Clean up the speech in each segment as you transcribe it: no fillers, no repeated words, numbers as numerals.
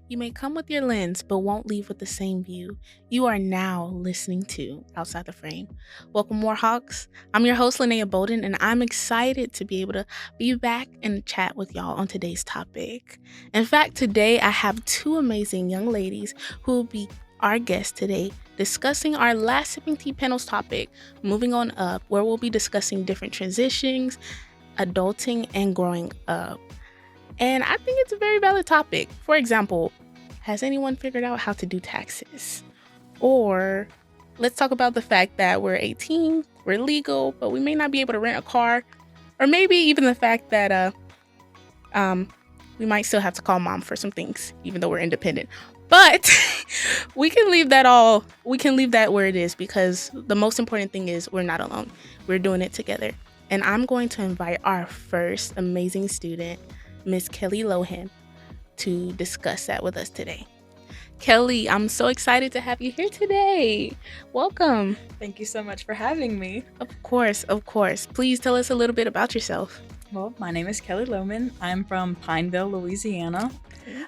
You may come with your lens, but won't leave with the same view. You are now listening to Outside the Frame. Welcome, Warhawks. I'm your host, Linnea Bolden, and I'm excited to be able to be back and chat with y'all on today's topic. In fact, today I have two amazing young ladies who will be our guests today discussing our last Sipping Tea panel's topic, Moving On Up, where we'll be discussing different transitions, adulting, and growing up. And I think it's a very valid topic. For example, has anyone figured out how to do taxes? Or let's talk about the fact that we're 18, we're legal, but we may not be able to rent a car. Or maybe even the fact that we might still have to call mom for some things, even though we're independent. But we can leave that where it is, because the most important thing is we're not alone. We're doing it together. And I'm going to invite our first amazing student, Miss Kelly Lohan, to discuss that with us today. Kelly, I'm so excited to have you here today. Welcome. Thank you so much for having me. Of course. Please tell us a little bit about yourself. Well, my name is Kelly Lohman. I'm from Pineville, Louisiana.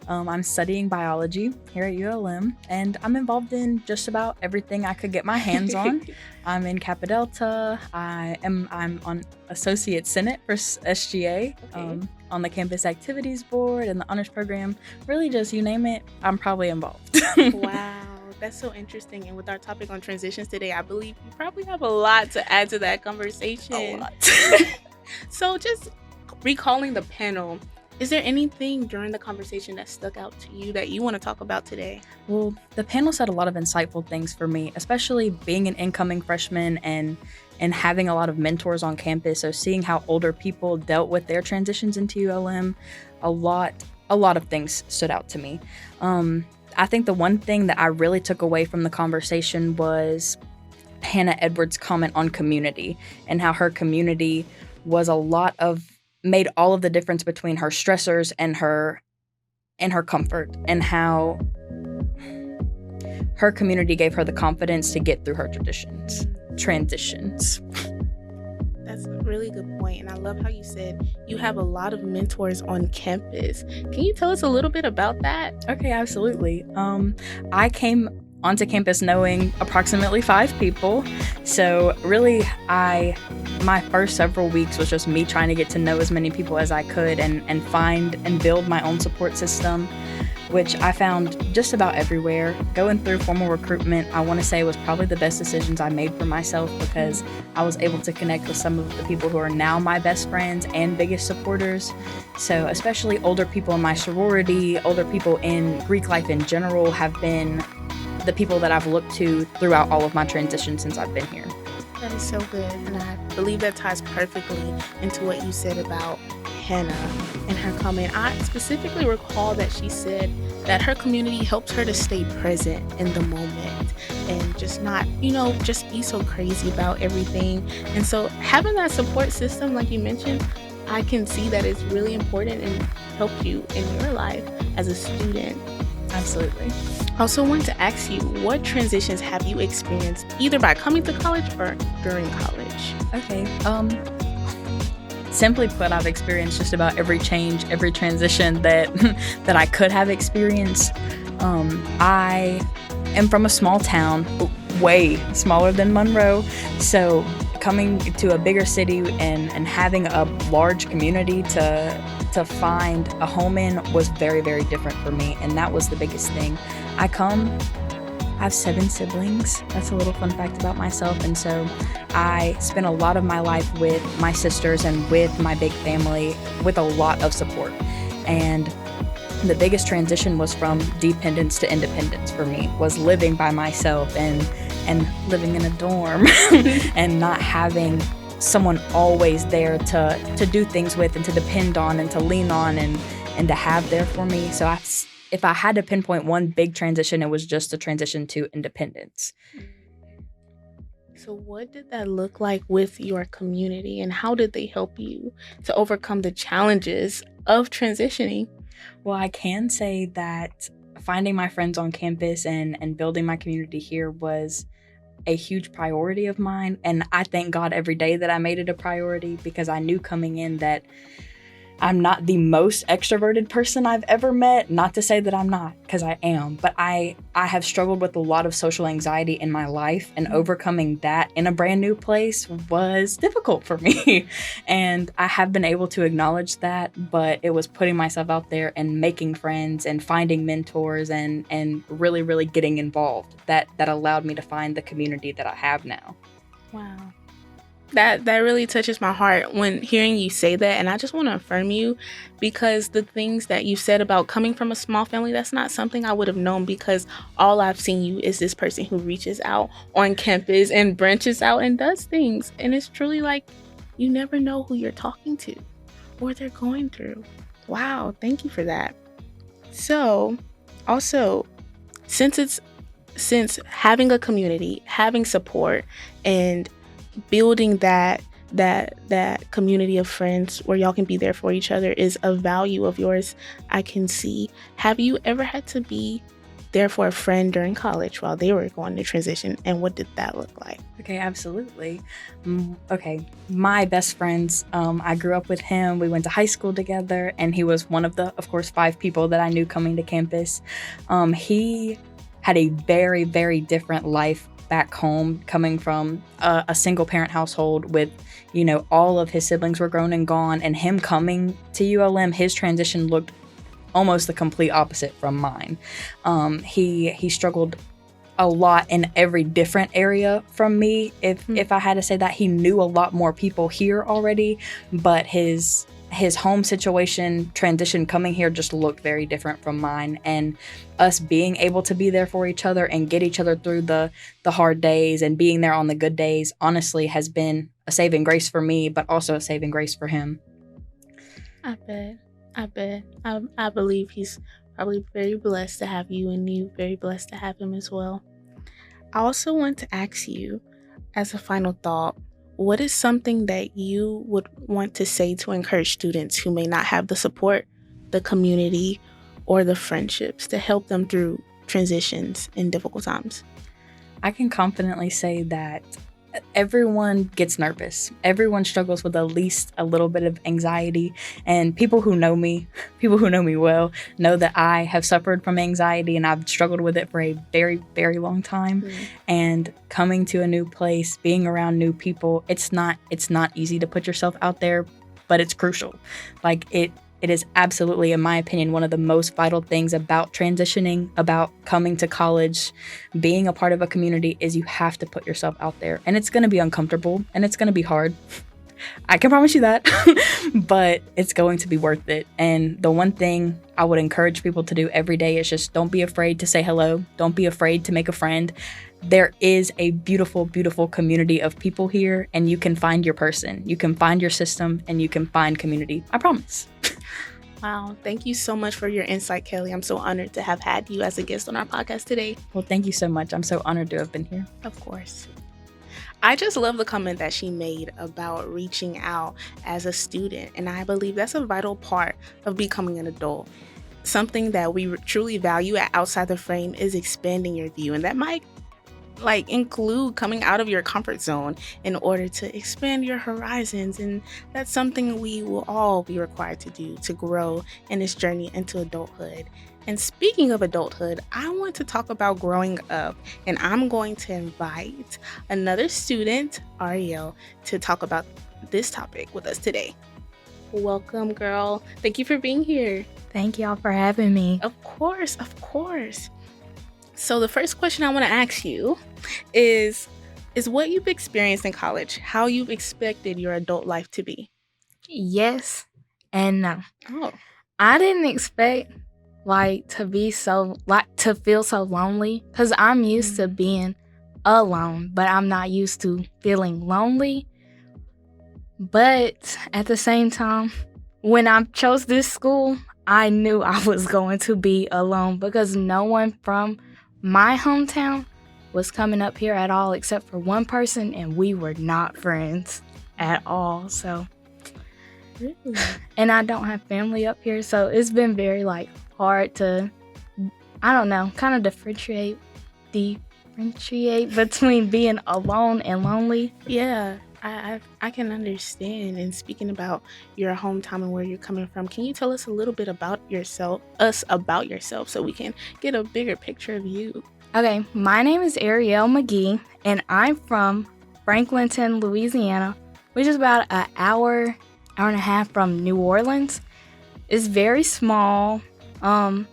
I'm studying biology here at ULM, and I'm involved in just about everything I could get my hands on. I'm in Kappa Delta. I'm on Associate Senate for SGA, on the Campus Activities Board and the Honors Program. Really, just you name it, I'm probably involved. Wow. That's so interesting. And with our topic on transitions today, I believe you probably have a lot to add to that conversation. A lot. So just recalling the panel, is there anything during the conversation that stuck out to you that you want to talk about today? Well, the panel said a lot of insightful things for me, especially being an incoming freshman and having a lot of mentors on campus. So seeing how older people dealt with their transitions into ULM, a lot of things stood out to me. I think the one thing that I really took away from the conversation was Hannah Edwards' comment on community, and how her community was made all of the difference between her stressors and her comfort, and how her community gave her the confidence to get through her transitions. That's a really good point. And I love how you said you have a lot of mentors on campus. Can you tell us a little bit about that? Okay, absolutely. I came onto campus knowing approximately 5 people. So really, my first several weeks was just me trying to get to know as many people as I could and find and build my own support system, which I found just about everywhere. Going through formal recruitment, I want to say, was probably the best decisions I made for myself, because I was able to connect with some of the people who are now my best friends and biggest supporters. So especially older people in my sorority, older people in Greek life in general have been the people that I've looked to throughout all of my transitions since I've been here. That is so good. And I believe that ties perfectly into what you said about Hannah and her comment. I specifically recall that she said that her community helps her to stay present in the moment and just not, just be so crazy about everything. And so having that support system, like you mentioned, I can see that it's really important and helped you in your life as a student. Absolutely. I also wanted to ask you, what transitions have you experienced either by coming to college or during college? Okay. Simply put, I've experienced just about every change, every transition that I could have experienced. I am from a small town, way smaller than Monroe. So coming to a bigger city and having a large community to find a home in was very, very different for me. And that was the biggest thing. I have 7 siblings. That's a little fun fact about myself. And so I spent a lot of my life with my sisters and with my big family with a lot of support. And the biggest transition was from dependence to independence for me, was living by myself and living in a dorm and not having someone always there to do things with and to depend on and to lean on and to have there for me. So if I had to pinpoint one big transition, it was just the transition to independence. So what did that look like with your community, and how did they help you to overcome the challenges of transitioning? Well, I can say that finding my friends on campus and building my community here was a huge priority of mine. And I thank God every day that I made it a priority, because I knew coming in that I'm not the most extroverted person I've ever met. Not to say that I'm not, because I am, but I have struggled with a lot of social anxiety in my life, and overcoming that in a brand new place was difficult for me. And I have been able to acknowledge that, but it was putting myself out there and making friends and finding mentors and really, really getting involved that allowed me to find the community that I have now. Wow. That really touches my heart when hearing you say that, and I just want to affirm you, because the things that you said about coming from a small family, that's not something I would have known, because all I've seen you is this person who reaches out on campus and branches out and does things, and it's truly like you never know who you're talking to or they're going through. Wow, thank you for that. So, also, since having a community, having support, and building that community of friends where y'all can be there for each other is a value of yours, I can see. Have you ever had to be there for a friend during college while they were going to transition, and what did that look like? Okay, absolutely. Okay, my best friends, I grew up with him. We went to high school together, and he was one of the, of course, 5 people that I knew coming to campus. He had a very, very different life back home, coming from a single parent household with, all of his siblings were grown and gone, and him coming to ULM, his transition looked almost the complete opposite from mine. He struggled a lot in every different area from me. If I had to say that, he knew a lot more people here already, but his home situation transition coming here just looked very different from mine, and us being able to be there for each other and get each other through the hard days and being there on the good days honestly has been a saving grace for me, but also a saving grace for him. I bet. I believe he's probably very blessed to have you, and you very blessed to have him as well. I also want to ask you, as a final thought, what is something that you would want to say to encourage students who may not have the support, the community, or the friendships to help them through transitions in difficult times? I can confidently say that everyone gets nervous. Everyone struggles with at least a little bit of anxiety, and people who know me well, know that I have suffered from anxiety and I've struggled with it for a very, very long time. And coming to a new place, being around new people, it's not easy to put yourself out there, but it's crucial. Like it is absolutely, in my opinion, one of the most vital things about transitioning, about coming to college, being a part of a community, is you have to put yourself out there. And it's going to be uncomfortable and it's going to be hard. I can promise you that, but it's going to be worth it. And the one thing I would encourage people to do every day is just don't be afraid to say hello. Don't be afraid to make a friend. There is a beautiful, beautiful community of people here, and you can find your person. You can find your system, and you can find community. I promise. Wow. Thank you so much for your insight, Kelly. I'm so honored to have had you as a guest on our podcast today. Well, thank you so much. I'm so honored to have been here. Of course. I just love the comment that she made about reaching out as a student, and I believe that's a vital part of becoming an adult. Something that we truly value at Outside the Frame is expanding your view, and that might include coming out of your comfort zone in order to expand your horizons, and that's something we will all be required to do to grow in this journey into adulthood. And speaking of adulthood, I want to talk about growing up, and I'm going to invite another student, Ariel, to talk about this topic with us today. Welcome, girl. Thank you for being here. Thank y'all for having me. Of course. So the first question I want to ask you is what you've experienced in college, how you've expected your adult life to be? Yes and no. Oh. I didn't expect to feel so lonely, because I'm used to being alone, but I'm not used to feeling lonely. But at the same time, when I chose this school, I knew I was going to be alone, because no one from my hometown was coming up here at all except for one person, and we were not friends at all. So, really? And I don't have family up here, so it's been very hard to, kind of differentiate between being alone and lonely. Yeah, I can understand. And speaking about your hometown and where you're coming from, can you tell us a little bit about yourself, so we can get a bigger picture of you? Okay, my name is Ariel McGee, and I'm from Franklinton, Louisiana, which is about an hour and a half from New Orleans. It's very small. I'm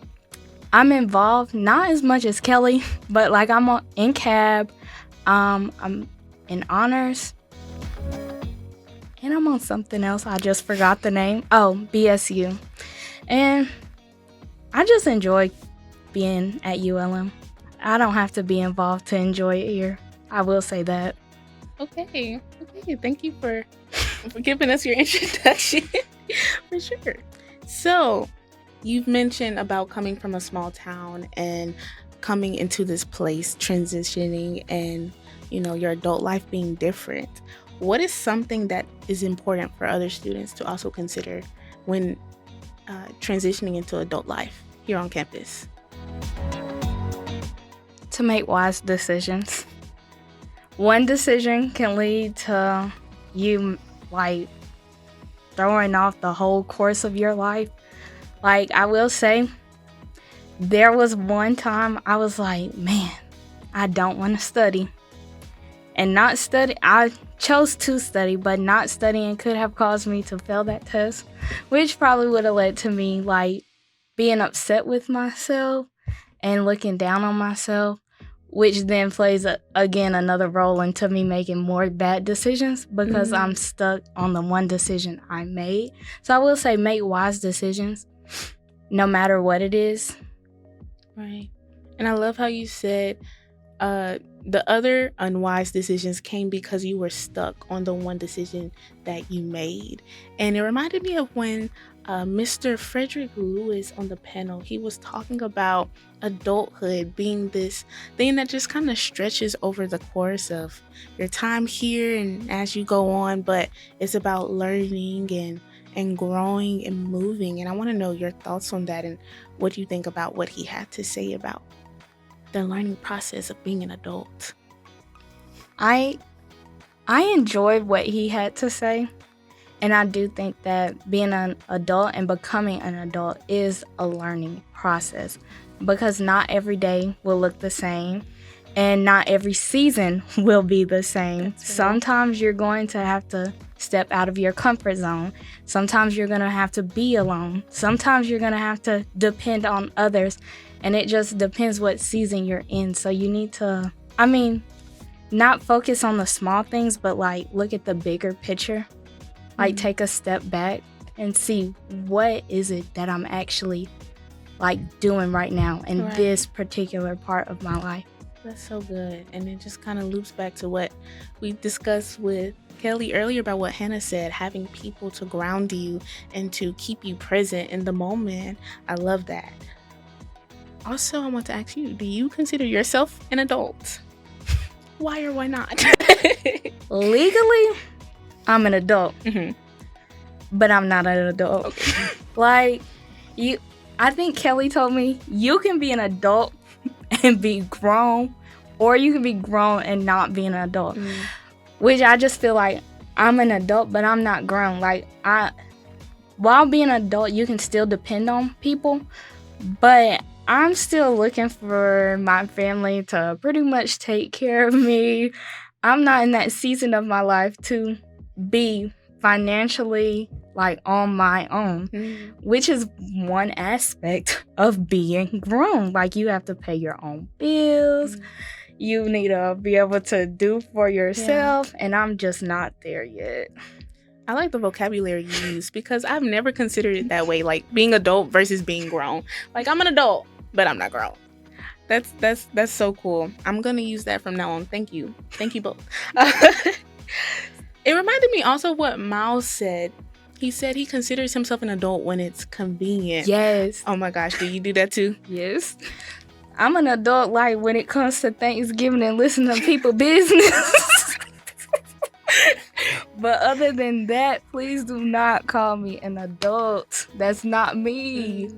involved not as much as Kelly, but like in cab. I'm in honors, and I'm on something else. I just forgot the name. Oh, BSU, and I just enjoy being at ULM. I don't have to be involved to enjoy it here. I will say that. Okay. Thank you for giving us your introduction. For sure. So, you've mentioned about coming from a small town and coming into this place, transitioning, and your adult life being different. What is something that is important for other students to also consider when transitioning into adult life here on campus? To make wise decisions. One decision can lead to you like throwing off the whole course of your life. Like, I will say, there was one time I was like, man, I don't want to study. And not study, I chose to study, but not studying could have caused me to fail that test, which probably would have led to me like being upset with myself and looking down on myself, which then plays again another role into me making more bad decisions because I'm stuck on the one decision I made. So I will say make wise decisions no matter what it is. Right. And I love how you said the other unwise decisions came because you were stuck on the one decision that you made. And it reminded me of when Mr. Frederick Lewis on the panel, he was talking about adulthood being this thing that just kind of stretches over the course of your time here and as you go on, but it's about learning and growing and moving. And I want to know your thoughts on that and what you think about what he had to say about the learning process of being an adult. I enjoyed what he had to say, and I do think that being an adult and becoming an adult is a learning process because not every day will look the same and not every season will be the same. Right. Sometimes you're going to have to step out of your comfort zone. Sometimes you're going to have to be alone. Sometimes you're going to have to depend on others. And it just depends what season you're in. So you need to, not focus on the small things, but like look at the bigger picture. Like take a step back and see what is it that I'm actually like doing right now in this particular part of my life. That's so good. And it just kind of loops back to what we discussed with Kelly earlier about what Hannah said, having people to ground you and to keep you present in the moment. I love that. Also, I want to ask you, do you consider yourself an adult? Why or why not? Legally, I'm an adult. Mm-hmm. But I'm not an adult. Okay. Like, I think Kelly told me, you can be an adult and be grown, or you can be grown and not be an adult. Which I just feel like I'm an adult, but I'm not grown. Like, while being an adult, you can still depend on people, but I'm still looking for my family to pretty much take care of me. I'm not in that season of my life to be financially like on my own, which is one aspect of being grown. Like, you have to pay your own bills. You need to be able to do for yourself, and I'm just not there yet. I like the vocabulary you use because I've never considered it that way, like being adult versus being grown. Like, I'm an adult, but I'm not grown. That's so cool. I'm gonna use that from now on. Thank you both. It reminded me also what Miles said. He said he considers himself an adult when it's convenient. Yes. Oh my gosh, do you do that too? Yes. I'm an adult like when it comes to Thanksgiving and listening to people business. But other than that, please do not call me an adult. That's not me.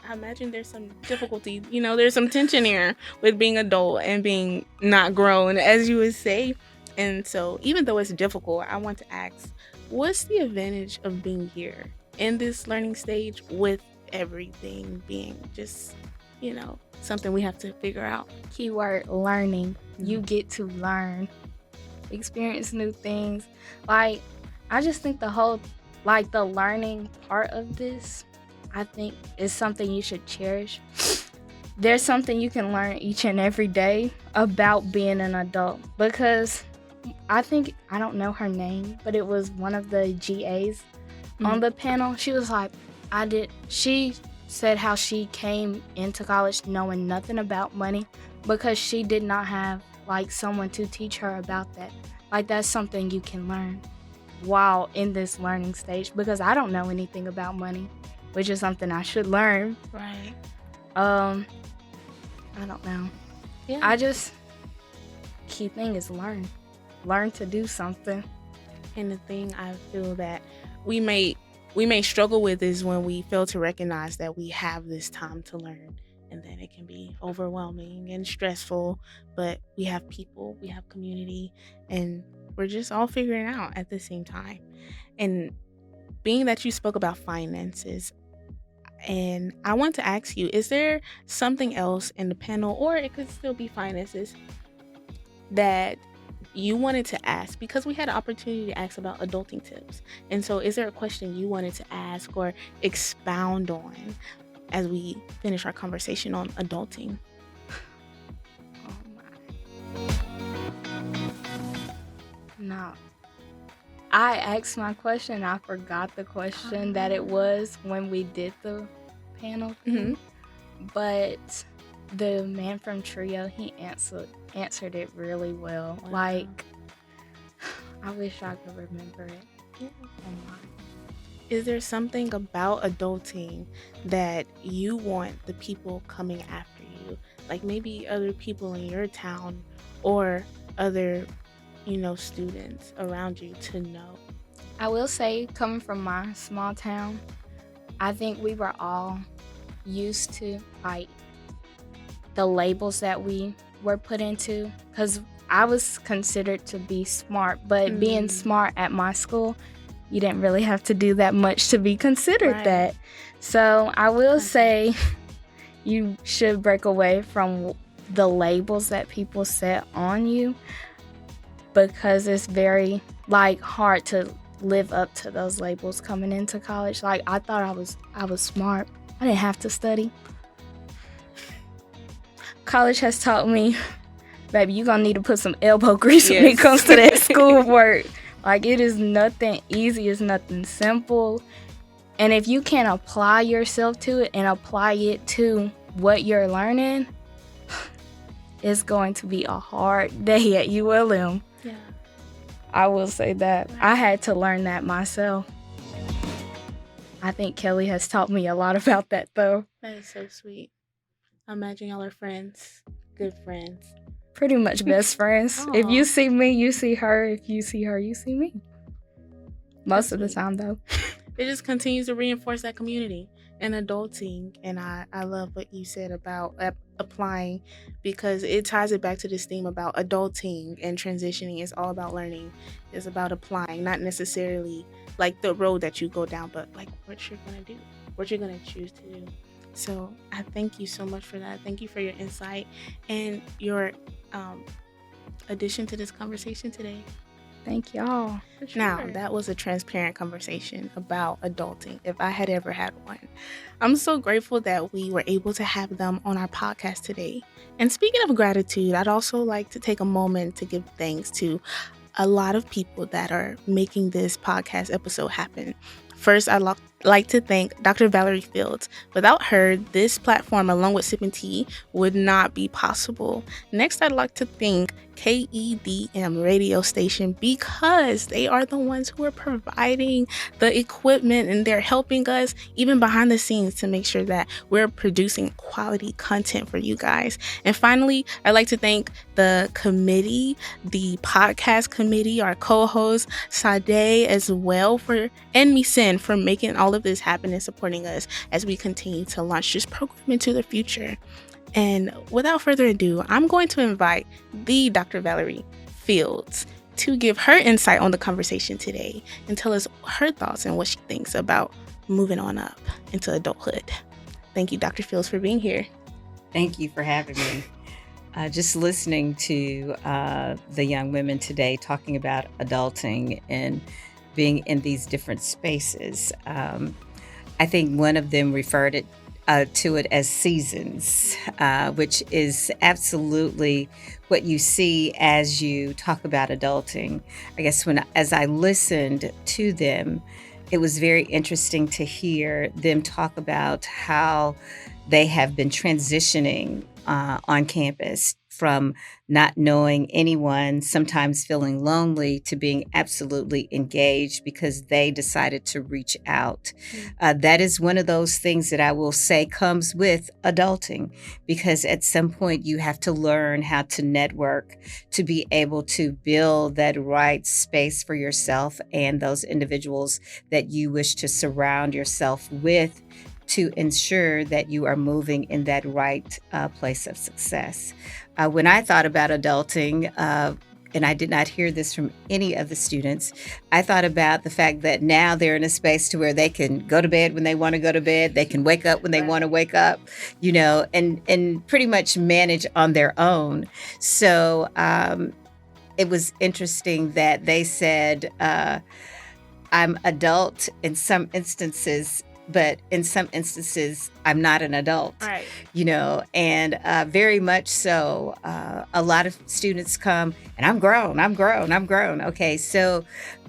I imagine there's some difficulty, there's some tension here with being adult and being not grown. As you would say, And so, even though it's difficult, I want to ask, what's the advantage of being here in this learning stage with everything being just, something we have to figure out? Keyword learning. You get to learn, experience new things. Like, I just think the learning part of this, I think is something you should cherish. There's something you can learn each and every day about being an adult, because I don't know her name, but it was one of the GAs on the panel. She was like, she said how she came into college knowing nothing about money because she did not have like someone to teach her about that. Like, that's something you can learn while in this learning stage, because I don't know anything about money, which is something I should learn. Right. I don't know. Yeah. Key thing is learn to do something. And the thing I feel that we may struggle with is when we fail to recognize that we have this time to learn, and then it can be overwhelming and stressful. But we have people, we have community, and we're just all figuring it out at the same time. And being that you spoke about finances, and I want to ask you, is there something else in the panel, or it could still be finances, that you wanted to ask? Because we had an opportunity to ask about adulting tips. And so is there a question you wanted to ask or expound on as we finish our conversation on adulting? Oh my. No. I asked my question. I forgot the question that it was when we did the panel thing. But the man from Trio, he answered it really well. Wow. Like, I wish I could remember it. Yeah. Is there something about adulting that you want the people coming after you, like maybe other people in your town or other, students around you, to know? I will say, coming from my small town, I think we were all used to, like, the labels that we were put into, because I was considered to be smart, but being smart at my school, you didn't really have to do that much to be considered that. So I will say you should break away from the labels that people set on you, because it's very hard to live up to those labels coming into college. Like, I thought I was smart. I didn't have to study. College has taught me, baby, you're gonna need to put some elbow grease when it comes to that schoolwork. Like, it is nothing easy, it's nothing simple. And if you can't apply yourself to it and apply it to what you're learning, it's going to be a hard day at ULM. Yeah. I will say that. I had to learn that myself. I think Kelly has taught me a lot about that, though. That is so sweet. I imagine y'all are friends, good friends. Pretty much best friends. Aw. If you see me, you see her. If you see her, you see me. Most of the time, though. It just continues to reinforce that community and adulting. And I love what you said about applying, because it ties it back to this theme about adulting and transitioning. It's all about learning. It's about applying, not necessarily like the road that you go down, but like what you're going to do, what you're going to choose to do. So I thank you so much for that. Thank you for your insight and your addition to this conversation today. Thank y'all. Now, that was a transparent conversation about adulting, if I had ever had one. I'm so grateful that we were able to have them on our podcast today. And speaking of gratitude, I'd also like to take a moment to give thanks to a lot of people that are making this podcast episode happen. First, I'd like to thank Dr. Valerie Fields. Without her, this platform, along with Sippin' Tea, would not be possible. Next, I'd like to thank KEDM radio station, because they are the ones who are providing the equipment, and they're helping us even behind the scenes to make sure that we're producing quality content for you guys. And finally, I'd like to thank the committee, the podcast committee, our co-host Sade as well, and Misen for making all of this happen and supporting us as we continue to launch this program into the future. And without further ado, I'm going to invite the Dr. Valerie Fields to give her insight on the conversation today and tell us her thoughts and what she thinks about moving on up into adulthood. Thank you, Dr. Fields, for being here. Thank you for having me. Just listening to the young women today talking about adulting and being in these different spaces. I think one of them referred to it as seasons, which is absolutely what you see as you talk about adulting. I guess as I listened to them, it was very interesting to hear them talk about how they have been transitioning on campus from not knowing anyone, sometimes feeling lonely, to being absolutely engaged because they decided to reach out. That is one of those things that I will say comes with adulting, because at some point you have to learn how to network to be able to build that right space for yourself and those individuals that you wish to surround yourself with, to ensure that you are moving in that right place of success. When I thought about adulting, and I did not hear this from any of the students, I thought about the fact that now they're in a space to where they can go to bed when they want to go to bed, they can wake up when they want to wake up, and pretty much manage on their own. So it was interesting that they said, I'm adult in some instances, but in some instances, I'm not an adult, Right. And very much so. A lot of students come and I'm grown.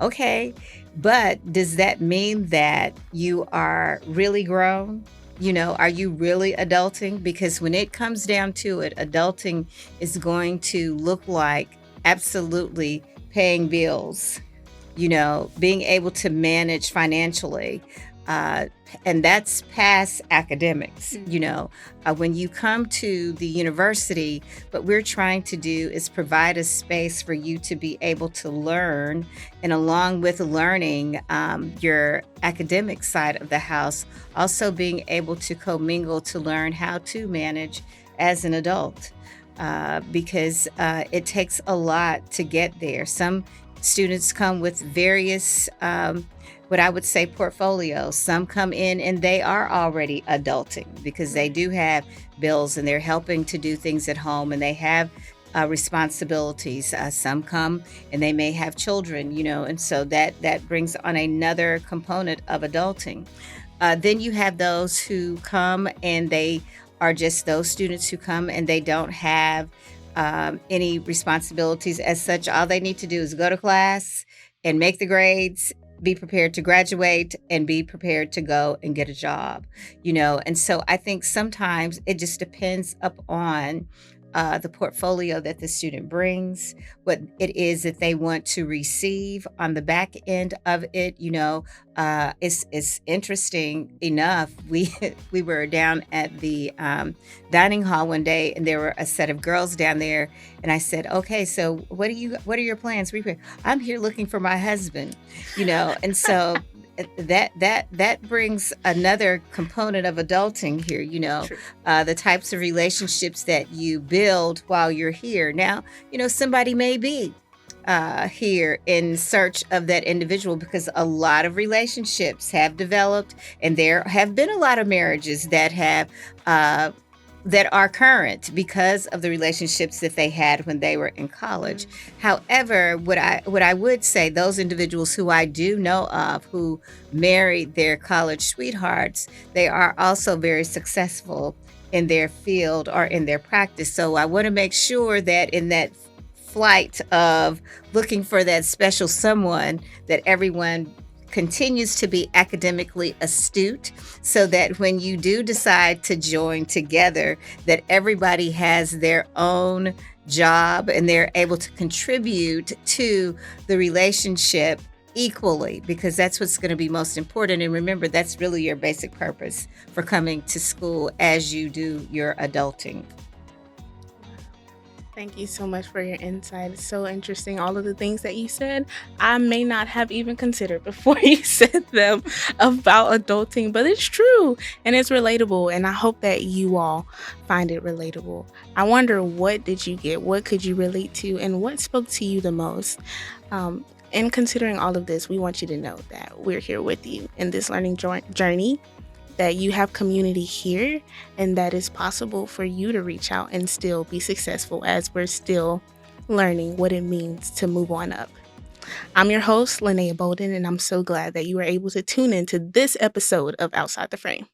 Okay. But does that mean that you are really grown? Are you really adulting? Because when it comes down to it, adulting is going to look like absolutely paying bills, being able to manage financially. And that's past academics. When you come to the university, what we're trying to do is provide a space for you to be able to learn, and along with learning your academic side of the house, also being able to commingle to learn how to manage as an adult, because it takes a lot to get there. Some students come with various what I would say portfolios. Some come in and they are already adulting because they do have bills and they're helping to do things at home and they have responsibilities. Some come and they may have children, and so that brings on another component of adulting. Then you have those who come and they are just those students who come and they don't have any responsibilities as such. All they need to do is go to class and make the grades, be prepared to graduate, and be prepared to go and get a job, And so I think sometimes it just depends upon the portfolio that the student brings, what it is that they want to receive on the back end of it. It's interesting enough. We were down at the dining hall one day, and there were a set of girls down there, and I said, "Okay, so what are your plans? I'm here looking for my husband," and so. That brings another component of adulting here, the types of relationships that you build while you're here. Now, somebody may be here in search of that individual, because a lot of relationships have developed, and there have been a lot of marriages that have that are current because of the relationships that they had when they were in college. However, what I would say, those individuals who I do know of who married their college sweethearts, they are also very successful in their field or in their practice. So I want to make sure that in that flight of looking for that special someone, that everyone continues to be academically astute, so that when you do decide to join together, that everybody has their own job and they're able to contribute to the relationship equally, because that's what's going to be most important. And remember, that's really your basic purpose for coming to school as you do your adulting. Thank you so much for your insight. It's so interesting. All of the things that you said, I may not have even considered before you said them about adulting, but it's true and it's relatable. And I hope that you all find it relatable. I wonder, what did you get? What could you relate to? And what spoke to you the most? In considering all of this, we want you to know that we're here with you in this learning journey, that you have community here, and that it's possible for you to reach out and still be successful as we're still learning what it means to move on up. I'm your host, Linnea Bolden, and I'm so glad that you were able to tune into this episode of Outside the Frame.